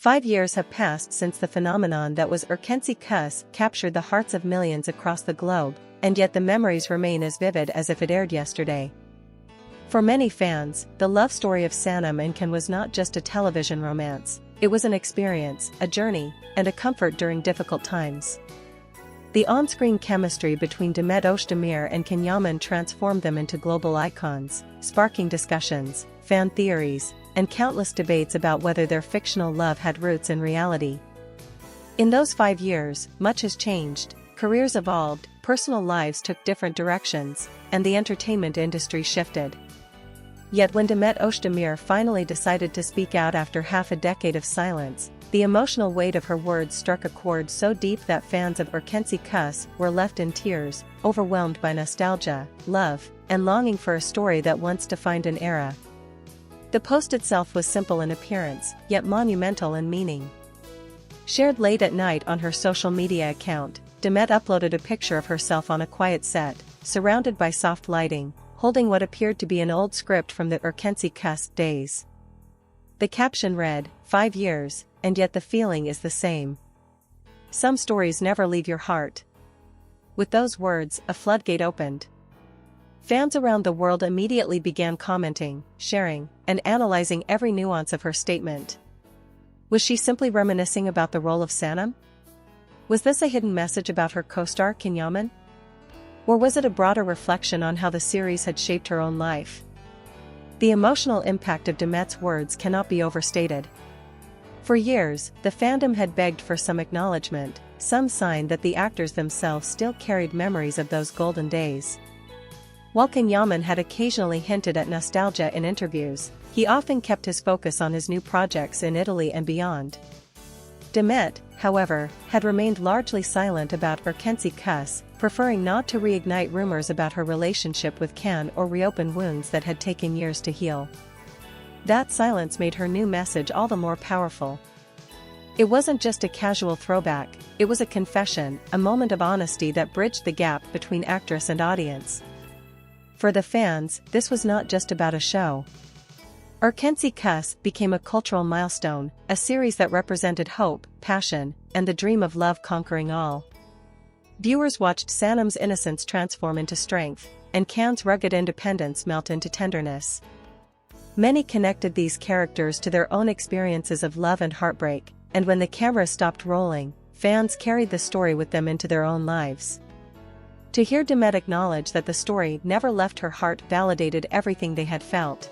5 years have passed since the phenomenon that was Erkenci captured the hearts of millions across the globe, and yet the memories remain as vivid as if it aired yesterday. For many fans, the love story of Sanam and Ken was not just a television romance, it was an experience, a journey, and a comfort during difficult times. The on-screen chemistry between Demet Özdemir and Yaman transformed them into global icons, sparking discussions, fan theories, and countless debates about whether their fictional love had roots in reality. In those 5 years, much has changed, careers evolved, personal lives took different directions, and the entertainment industry shifted. Yet when Demet Özdemir finally decided to speak out after half a decade of silence, the emotional weight of her words struck a chord so deep that fans of Erkenci were left in tears, overwhelmed by nostalgia, love, and longing for a story that once defined an era. The post itself was simple in appearance, yet monumental in meaning. Shared late at night on her social media account, Demet uploaded a picture of herself on a quiet set, surrounded by soft lighting, holding what appeared to be an old script from the Erkenci days. The caption read, "5 years, and yet the feeling is the same. Some stories never leave your heart." With those words, a floodgate opened. Fans around the world immediately began commenting, sharing, and analyzing every nuance of her statement. Was she simply reminiscing about the role of Sanam? Was this a hidden message about her co-star Yaman? Or was it a broader reflection on how the series had shaped her own life? The emotional impact of Demet's words cannot be overstated. For years, the fandom had begged for some acknowledgement, some sign that the actors themselves still carried memories of those golden days. While Yaman had occasionally hinted at nostalgia in interviews, he often kept his focus on his new projects in Italy and beyond. Demet, however, had remained largely silent about Erkenci preferring not to reignite rumors about her relationship with Can or reopen wounds that had taken years to heal. That silence made her new message all the more powerful. It wasn't just a casual throwback, it was a confession, a moment of honesty that bridged the gap between actress and audience. For the fans, this was not just about a show. Erkenci became a cultural milestone, a series that represented hope, passion, and the dream of love conquering all. Viewers watched Sanam's innocence transform into strength, and Can's rugged independence melt into tenderness. Many connected these characters to their own experiences of love and heartbreak, and when the camera stopped rolling, fans carried the story with them into their own lives. To hear Demet acknowledge that the story never left her heart validated everything they had felt.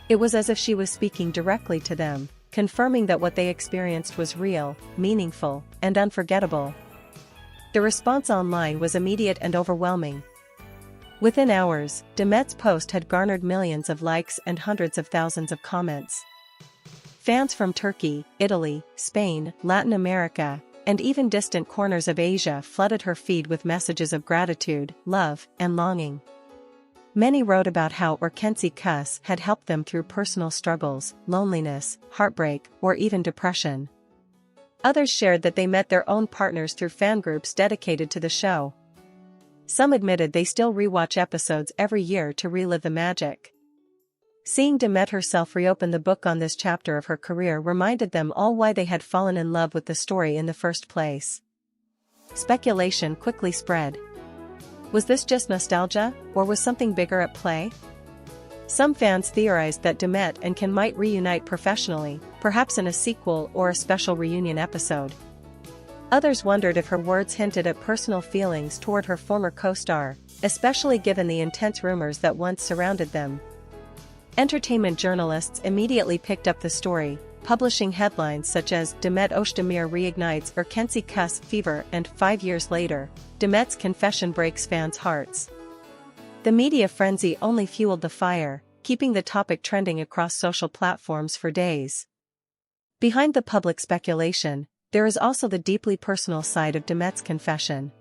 It was as if she was speaking directly to them, confirming that what they experienced was real, meaningful, and unforgettable. The response online was immediate and overwhelming. Within hours, Demet's post had garnered millions of likes and hundreds of thousands of comments. Fans from Turkey, Italy, Spain, Latin America, and even distant corners of Asia flooded her feed with messages of gratitude, love, and longing. Many wrote about how Erkenci had helped them through personal struggles, loneliness, heartbreak, or even depression. Others shared that they met their own partners through fan groups dedicated to the show. Some admitted they still rewatch episodes every year to relive the magic. Seeing Demet herself reopen the book on this chapter of her career reminded them all why they had fallen in love with the story in the first place. Speculation quickly spread. Was this just nostalgia, or was something bigger at play? Some fans theorized that Demet and Can might reunite professionally, perhaps in a sequel or a special reunion episode. Others wondered if her words hinted at personal feelings toward her former co-star, especially given the intense rumors that once surrounded them. Entertainment journalists immediately picked up the story, publishing headlines such as "Demet Özdemir reignites Erkenci fever" and 5 years later, Demet's confession breaks fans' hearts. The media frenzy only fueled the fire, keeping the topic trending across social platforms for days. Behind the public speculation, there is also the deeply personal side of Demet's confession.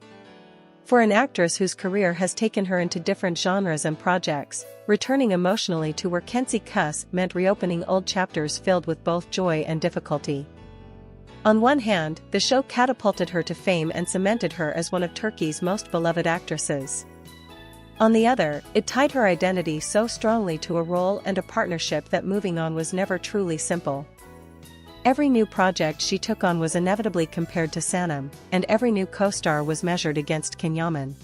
For an actress whose career has taken her into different genres and projects, returning emotionally to Erkenci meant reopening old chapters filled with both joy and difficulty. On one hand, the show catapulted her to fame and cemented her as one of Turkey's most beloved actresses. On the other, it tied her identity so strongly to a role and a partnership that moving on was never truly simple. Every new project she took on was inevitably compared to Sanam, and every new co-star was measured against Yaman.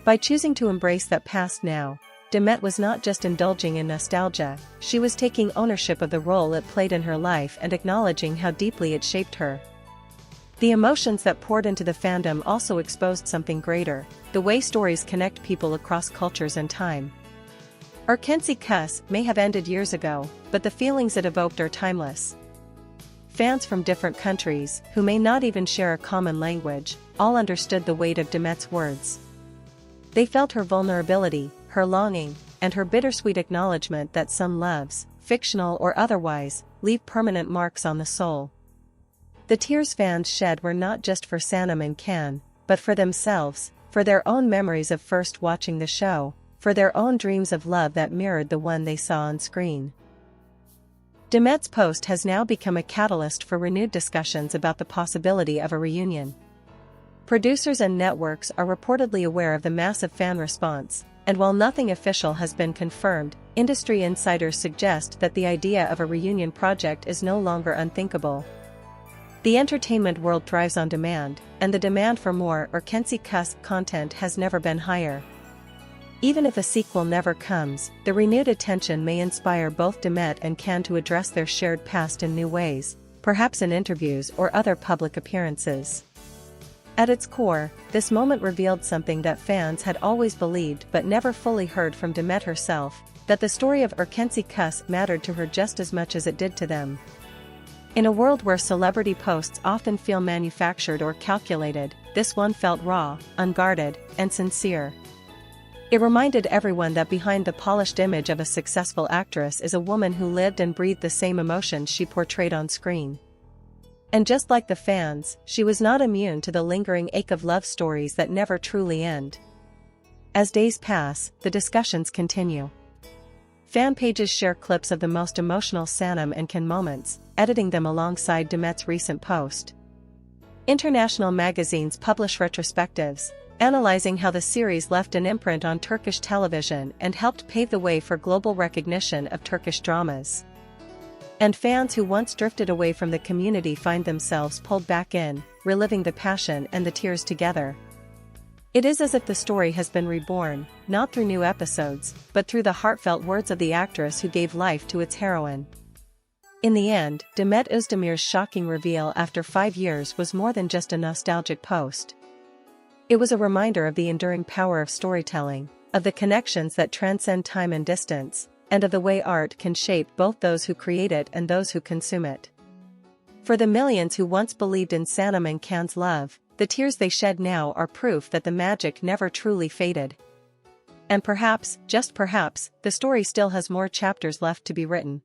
By choosing to embrace that past now, Demet was not just indulging in nostalgia, she was taking ownership of the role it played in her life and acknowledging how deeply it shaped her. The emotions that poured into the fandom also exposed something greater, the way stories connect people across cultures and time. Erkenci Kuss may have ended years ago, but the feelings it evoked are timeless. Fans from different countries, who may not even share a common language, all understood the weight of Demet's words. They felt her vulnerability, her longing, and her bittersweet acknowledgement that some loves, fictional or otherwise, leave permanent marks on the soul. The tears fans shed were not just for Sanam and Can, but for themselves, for their own memories of first watching the show, for their own dreams of love that mirrored the one they saw on screen. Demet's post has now become a catalyst for renewed discussions about the possibility of a reunion. Producers and networks are reportedly aware of the massive fan response, and while nothing official has been confirmed, industry insiders suggest that the idea of a reunion project is no longer unthinkable. The entertainment world thrives on demand, and the demand for more Erkenci Kuss content has never been higher. Even if a sequel never comes, the renewed attention may inspire both Demet and Can to address their shared past in new ways, perhaps in interviews or other public appearances. At its core, this moment revealed something that fans had always believed but never fully heard from Demet herself, that the story of Erkenci Kuss mattered to her just as much as it did to them. In a world where celebrity posts often feel manufactured or calculated, this one felt raw, unguarded, and sincere. It reminded everyone that behind the polished image of a successful actress is a woman who lived and breathed the same emotions she portrayed on screen. And just like the fans, she was not immune to the lingering ache of love stories that never truly end. As days pass, the discussions continue. Fan pages share clips of the most emotional Sanam and Can moments, editing them alongside Demet's recent post. International magazines publish retrospectives, analyzing how the series left an imprint on Turkish television and helped pave the way for global recognition of Turkish dramas. And fans who once drifted away from the community find themselves pulled back in, reliving the passion and the tears together. It is as if the story has been reborn, not through new episodes, but through the heartfelt words of the actress who gave life to its heroine. In the end, Demet Özdemir's shocking reveal after 5 years was more than just a nostalgic post. It was a reminder of the enduring power of storytelling, of the connections that transcend time and distance, and of the way art can shape both those who create it and those who consume it. For the millions who once believed in Sanam and Can's love, the tears they shed now are proof that the magic never truly faded. And perhaps, just perhaps, the story still has more chapters left to be written.